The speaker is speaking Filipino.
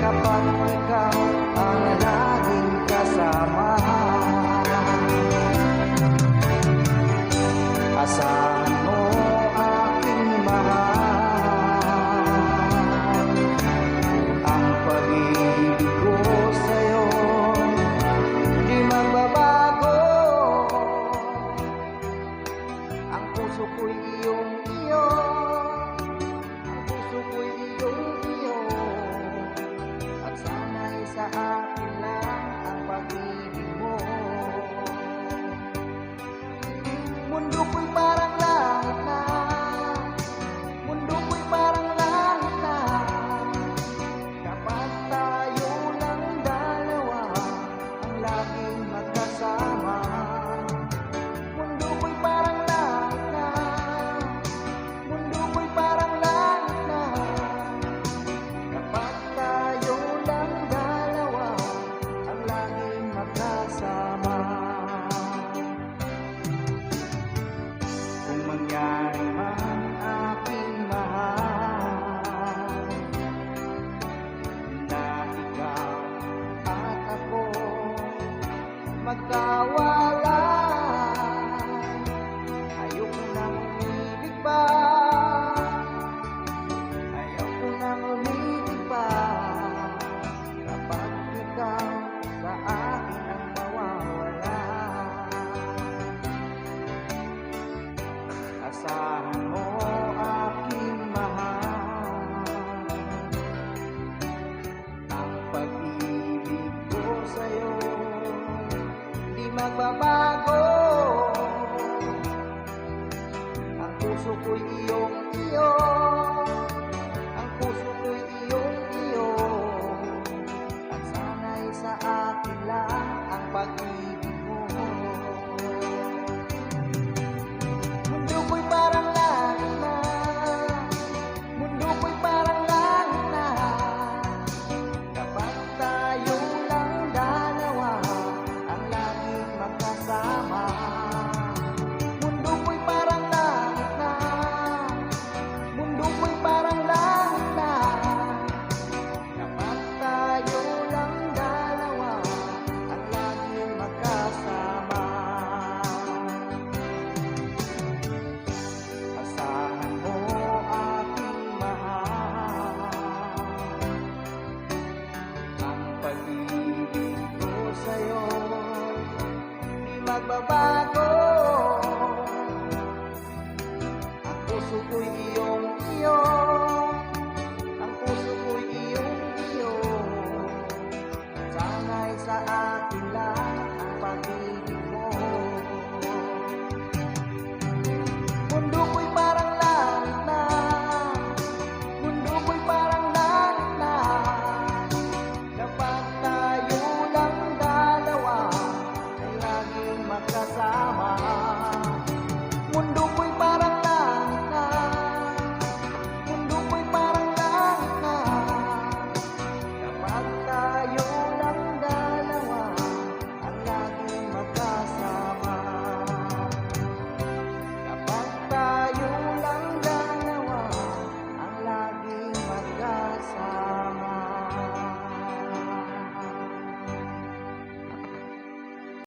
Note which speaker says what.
Speaker 1: kapag ikaw ang laging kasama. Asahan mo aking mahal, ang pag-ibig ko sa'yo di magbabago. Ang puso ko'y iyong-iyo, ang puso ko'y iyong-iyo, at sana'y sa akin lang ang pag-ibig mo. Mundo ko'y parang langit na, mundo ko'y parang langit na, kapag tayo lang dalawa ang laging magkasama. Mundo ko'y parang langit na, mundo ko'y parang langit na, kapag tayo lang dalawa ang laging magkasama. Kung mangyari man aking mahal na ikaw at ako magkawalan, ayoko nang umibig pa, ayoko nang umibig pa, kapag ikaw sa akin ang mawawala. Asahan mo aking mahal, ang pag-ibig ko sa'yo di magbabago. Ang puso ko'y iyong-iyo, ang puso ko'y iyong-iyo, at sana'y sa akin lang ang pag-ibig mo. Mundo ko'y parang langit na, mundo ko'y parang langit na, kapag tayo lang dalawa ang laging magkasama. Mundo ko'y parang langit na, mundo ko'y parang langit na, kapag tayo lang dalawa ang laging magkasama. Asahan mo aking mahal, ang pag-ibig ko sa'yo di magbabago.